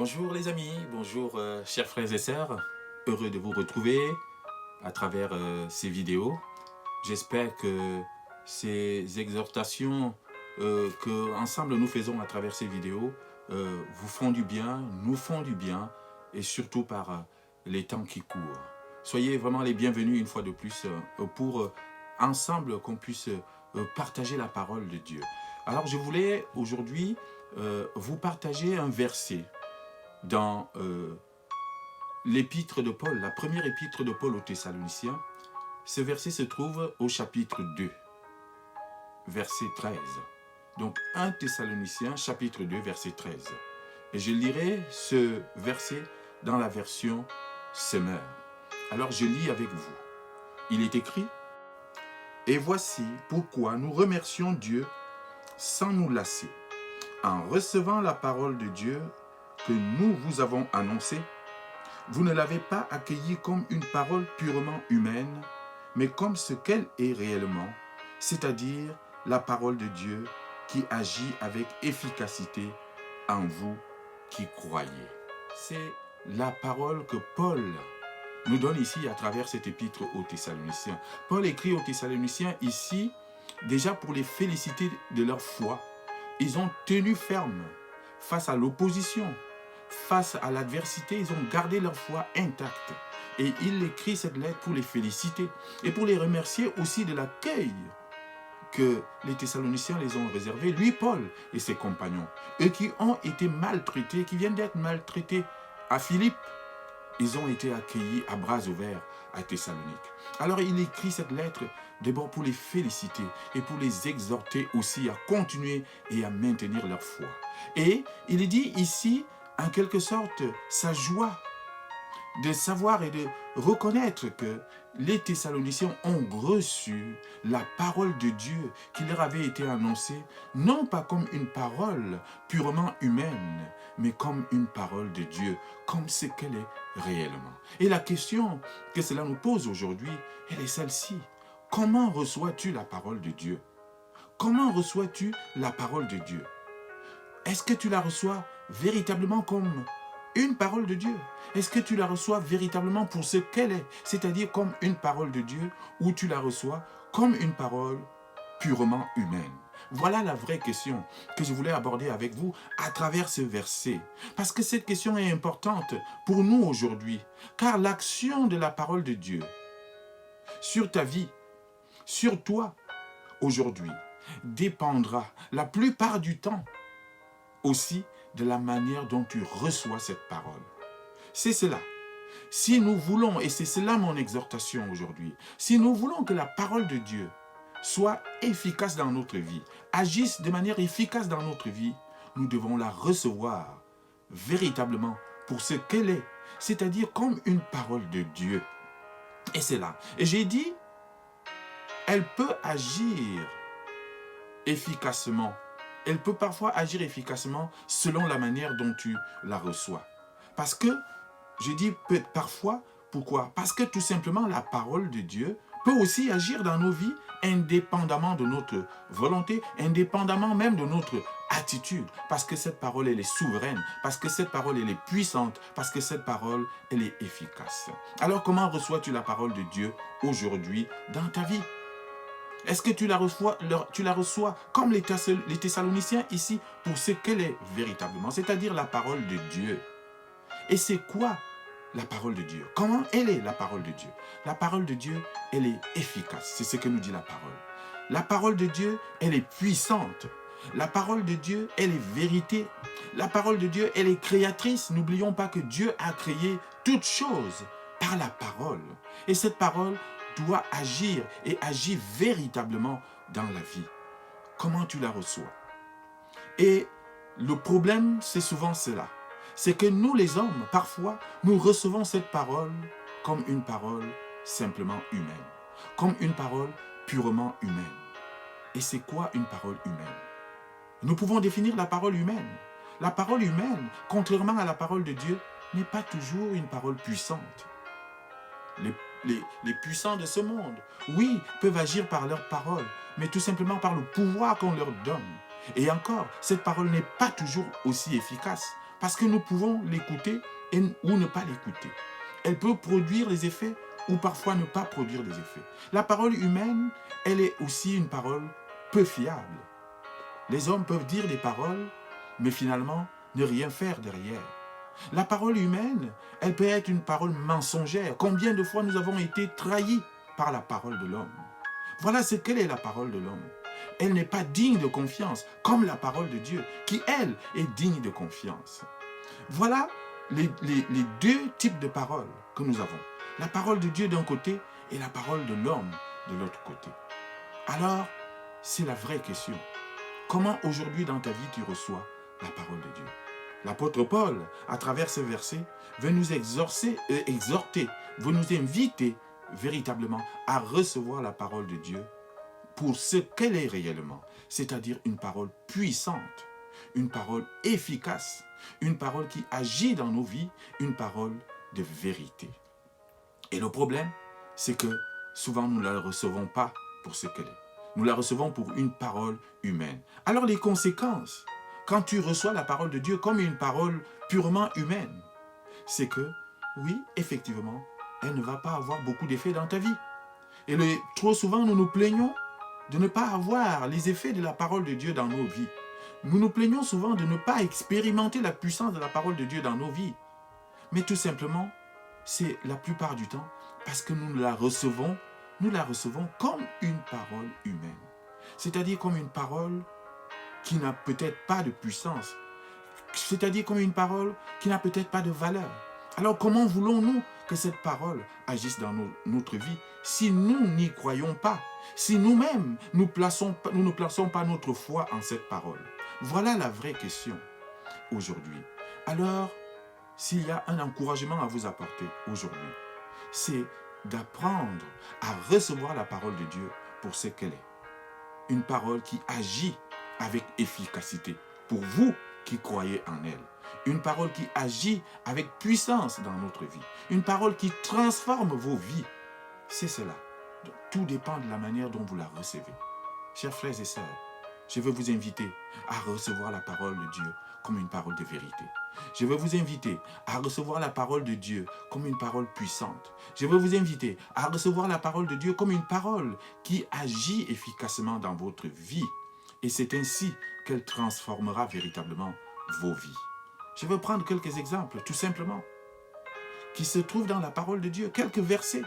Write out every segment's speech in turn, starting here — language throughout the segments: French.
Bonjour les amis, bonjour chers frères et sœurs, heureux de vous retrouver à travers ces vidéos. J'espère que ces exhortations que ensemble nous faisons à travers ces vidéos vous font du bien, nous font du bien et surtout par les temps qui courent. Soyez vraiment les bienvenus une fois de plus pour ensemble qu'on puisse partager la parole de Dieu. Alors je voulais aujourd'hui vous partager un verset dans l'épître de Paul, la première épître de Paul aux Thessaloniciens. Ce verset se trouve au chapitre 2, verset 13. Donc 1 Thessaloniciens, chapitre 2, verset 13. Et je lirai ce verset dans la version Semeur. Alors je lis avec vous. Il est écrit: « Et voici pourquoi nous remercions Dieu sans nous lasser, en recevant la parole de Dieu que nous vous avons annoncée. Vous ne l'avez pas accueillie comme une parole purement humaine, mais comme ce qu'elle est réellement, c'est-à-dire la parole de Dieu qui agit avec efficacité en vous qui croyez. » C'est la parole que Paul nous donne ici à travers cette épître aux Thessaloniciens. Paul écrit aux Thessaloniciens ici, déjà pour les féliciter de leur foi. Ils ont tenu ferme face à l'opposition, face à l'adversité, ils ont gardé leur foi intacte. Et il écrit cette lettre pour les féliciter et pour les remercier aussi de l'accueil que les Thessaloniciens les ont réservé, lui, Paul et ses compagnons. Eux qui ont été maltraités, qui viennent d'être maltraités à Philippe, ils ont été accueillis à bras ouverts à Thessalonique. Alors il écrit cette lettre d'abord pour les féliciter et pour les exhorter aussi à continuer et à maintenir leur foi. Et il dit ici, en quelque sorte, sa joie de savoir et de reconnaître que les Thessaloniciens ont reçu la parole de Dieu qui leur avait été annoncée, non pas comme une parole purement humaine, mais comme une parole de Dieu, comme ce qu'elle est réellement. Et la question que cela nous pose aujourd'hui, elle est celle-ci. Comment reçois-tu la parole de Dieu? Comment reçois-tu la parole de Dieu? Est-ce que tu la reçois véritablement comme une parole de Dieu? Est-ce que tu la reçois véritablement pour ce qu'elle est, c'est-à-dire comme une parole de Dieu, ou tu la reçois comme une parole purement humaine? Voilà la vraie question que je voulais aborder avec vous à travers ce verset. Parce que cette question est importante pour nous aujourd'hui, car l'action de la parole de Dieu sur ta vie, sur toi, aujourd'hui, dépendra la plupart du temps aussi de la manière dont tu reçois cette parole. C'est cela. Si nous voulons, et c'est cela mon exhortation aujourd'hui, si nous voulons que la parole de Dieu soit efficace dans notre vie, agisse de manière efficace dans notre vie, nous devons la recevoir véritablement pour ce qu'elle est, c'est-à-dire comme une parole de Dieu. Et c'est là. Et j'ai dit, elle peut agir efficacement. Elle peut parfois agir efficacement selon la manière dont tu la reçois. Parce que, je dis parfois, pourquoi? Parce que tout simplement la parole de Dieu peut aussi agir dans nos vies indépendamment de notre volonté, indépendamment même de notre attitude. Parce que cette parole, elle est souveraine, parce que cette parole, elle est puissante, parce que cette parole, elle est efficace. Alors comment reçois-tu la parole de Dieu aujourd'hui dans ta vie? Est-ce que tu la reçois comme les Thessaloniciens ici pour ce qu'elle est véritablement, c'est-à-dire la parole de Dieu? Et c'est quoi la parole de Dieu? Comment elle est la parole de Dieu? La parole de Dieu, elle est efficace, c'est ce que nous dit la parole. La parole de Dieu, elle est puissante. La parole de Dieu, elle est vérité. La parole de Dieu, elle est créatrice. N'oublions pas que Dieu a créé toutes choses par la parole. Et cette parole doit agir et agir véritablement dans la vie. Comment tu la reçois? Et le problème, c'est souvent cela. C'est que nous, les hommes, parfois, nous recevons cette parole comme une parole simplement humaine. Comme une parole purement humaine. Et c'est quoi une parole humaine? Nous pouvons définir la parole humaine. La parole humaine, contrairement à la parole de Dieu, n'est pas toujours une parole puissante. Les puissants de ce monde, oui, peuvent agir par leur parole, mais tout simplement par le pouvoir qu'on leur donne. Et encore, cette parole n'est pas toujours aussi efficace. Parce que nous pouvons l'écouter ou ne pas l'écouter. Elle peut produire les effets ou parfois ne pas produire les effets. La parole humaine, elle est aussi une parole peu fiable. Les hommes peuvent dire des paroles, mais finalement ne rien faire derrière. La parole humaine, elle peut être une parole mensongère. Combien de fois nous avons été trahis par la parole de l'homme? Voilà ce qu'elle est la parole de l'homme. Elle n'est pas digne de confiance, comme la parole de Dieu, qui, elle, est digne de confiance. Voilà les deux types de paroles que nous avons. La parole de Dieu d'un côté et la parole de l'homme de l'autre côté. Alors, c'est la vraie question. Comment aujourd'hui dans ta vie tu reçois la parole de Dieu? L'apôtre Paul, à travers ce verset, veut nous exhorter, veut nous inviter véritablement à recevoir la parole de Dieu pour ce qu'elle est réellement, c'est-à-dire une parole puissante, une parole efficace, une parole qui agit dans nos vies, une parole de vérité. Et le problème, c'est que souvent nous ne la recevons pas pour ce qu'elle est. Nous la recevons pour une parole humaine. Alors les conséquences, quand tu reçois la parole de Dieu comme une parole purement humaine, c'est que, oui, effectivement, elle ne va pas avoir beaucoup d'effets dans ta vie. Et trop souvent, nous nous plaignons de ne pas avoir les effets de la parole de Dieu dans nos vies. Nous nous plaignons souvent de ne pas expérimenter la puissance de la parole de Dieu dans nos vies. Mais tout simplement, c'est la plupart du temps parce que nous la recevons comme une parole humaine. C'est-à-dire comme une parole qui n'a peut-être pas de puissance. C'est-à-dire comme une parole qui n'a peut-être pas de valeur. Alors comment voulons-nous que cette parole agisse dans notre vie si nous n'y croyons pas, si nous-mêmes nous ne plaçons pas notre foi en cette parole? Voilà la vraie question aujourd'hui. Alors, s'il y a un encouragement à vous apporter aujourd'hui, c'est d'apprendre à recevoir la parole de Dieu pour ce qu'elle est. Une parole qui agit avec efficacité pour vous qui croyez en elle. Une parole qui agit avec puissance dans notre vie. Une parole qui transforme vos vies. C'est cela. Donc, tout dépend de la manière dont vous la recevez. Chers frères et sœurs, je veux vous inviter à recevoir la parole de Dieu comme une parole de vérité. Je veux vous inviter à recevoir la parole de Dieu comme une parole puissante. Je veux vous inviter à recevoir la parole de Dieu comme une parole qui agit efficacement dans votre vie. Et c'est ainsi qu'elle transformera véritablement vos vies. Je veux prendre quelques exemples, tout simplement, qui se trouvent dans la parole de Dieu, quelques versets,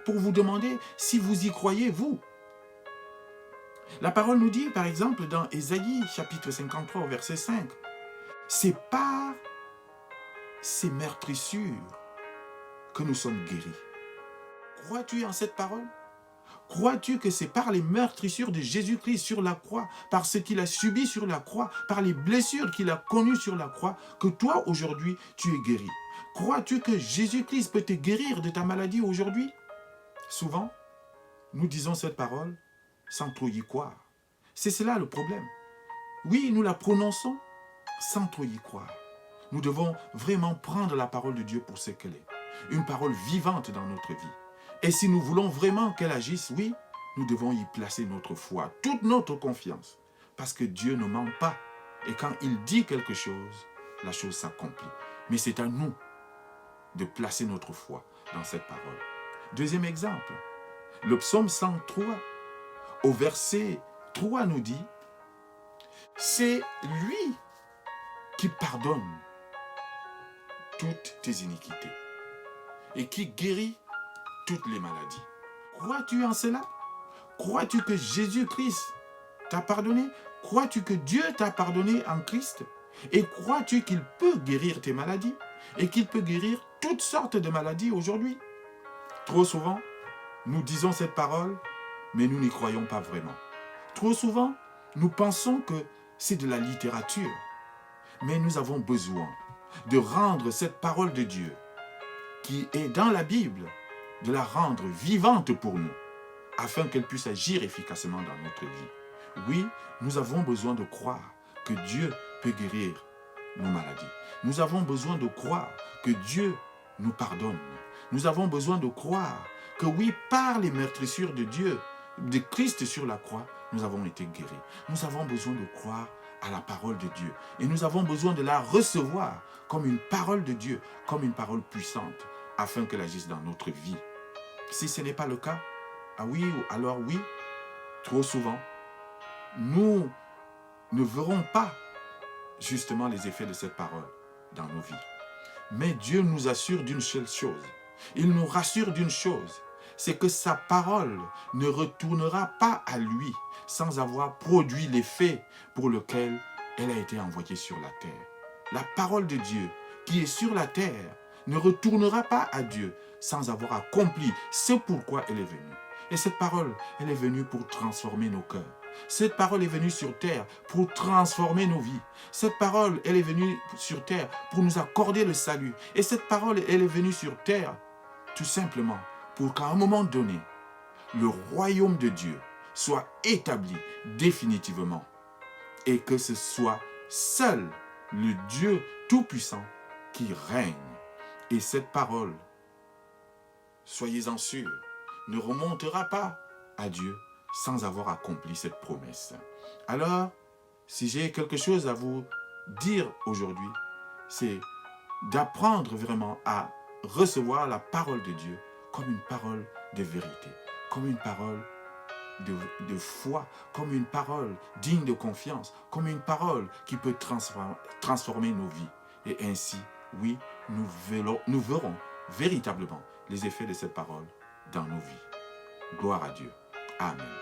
pour vous demander si vous y croyez, vous. La parole nous dit, par exemple, dans Ésaïe, chapitre 53, au verset 5, « C'est par ces meurtrissures que nous sommes guéris. » Crois-tu en cette parole? Crois-tu que c'est par les meurtrissures de Jésus-Christ sur la croix, par ce qu'il a subi sur la croix, par les blessures qu'il a connues sur la croix, que toi, aujourd'hui, tu es guéri? Crois-tu que Jésus-Christ peut te guérir de ta maladie aujourd'hui? Souvent, nous disons cette parole sans trop y croire. C'est cela le problème. Oui, nous la prononçons sans trop y croire. Nous devons vraiment prendre la parole de Dieu pour ce qu'elle est. Une parole vivante dans notre vie. Et si nous voulons vraiment qu'elle agisse, oui, nous devons y placer notre foi, toute notre confiance. Parce que Dieu ne ment pas. Et quand il dit quelque chose, la chose s'accomplit. Mais c'est à nous de placer notre foi dans cette parole. Deuxième exemple, le psaume 103, au verset 3 nous dit, « C'est lui qui pardonne toutes tes iniquités et qui guérit toutes les maladies. » Crois-tu en cela? Crois-tu que Jésus-Christ t'a pardonné? Crois-tu que Dieu t'a pardonné en Christ? Et crois-tu qu'il peut guérir tes maladies? Et qu'il peut guérir toutes sortes de maladies aujourd'hui? Trop souvent, nous disons cette parole, mais nous n'y croyons pas vraiment. Trop souvent, nous pensons que c'est de la littérature. Mais nous avons besoin de rendre cette parole de Dieu, qui est dans la Bible, de la rendre vivante pour nous, afin qu'elle puisse agir efficacement dans notre vie. Oui, nous avons besoin de croire que Dieu peut guérir nos maladies. Nous avons besoin de croire que Dieu nous pardonne. Nous avons besoin de croire que oui, par les meurtrissures de Dieu, de Christ sur la croix, nous avons été guéris. Nous avons besoin de croire à la parole de Dieu. Et nous avons besoin de la recevoir comme une parole de Dieu, comme une parole puissante, afin qu'elle agisse dans notre vie. Si ce n'est pas le cas, ah oui, alors oui, trop souvent, nous ne verrons pas justement les effets de cette parole dans nos vies. Mais Dieu nous assure d'une seule chose. Il nous rassure d'une chose, c'est que sa parole ne retournera pas à lui sans avoir produit l'effet pour lequel elle a été envoyée sur la terre. La parole de Dieu qui est sur la terre ne retournera pas à Dieu sans avoir accompli ce pourquoi elle est venue. Et cette parole, elle est venue pour transformer nos cœurs. Cette parole est venue sur terre pour transformer nos vies. Cette parole, elle est venue sur terre pour nous accorder le salut. Et cette parole, elle est venue sur terre tout simplement pour qu'à un moment donné, le royaume de Dieu soit établi définitivement. Et que ce soit seul le Dieu Tout-Puissant qui règne. Et cette parole, soyez-en sûrs, ne remontera pas à Dieu sans avoir accompli cette promesse. Alors, si j'ai quelque chose à vous dire aujourd'hui, c'est d'apprendre vraiment à recevoir la parole de Dieu comme une parole de vérité, comme une parole de foi, comme une parole digne de confiance, comme une parole qui peut transformer nos vies. Et ainsi, oui, nous verrons véritablement les effets de cette parole dans nos vies. Gloire à Dieu. Amen.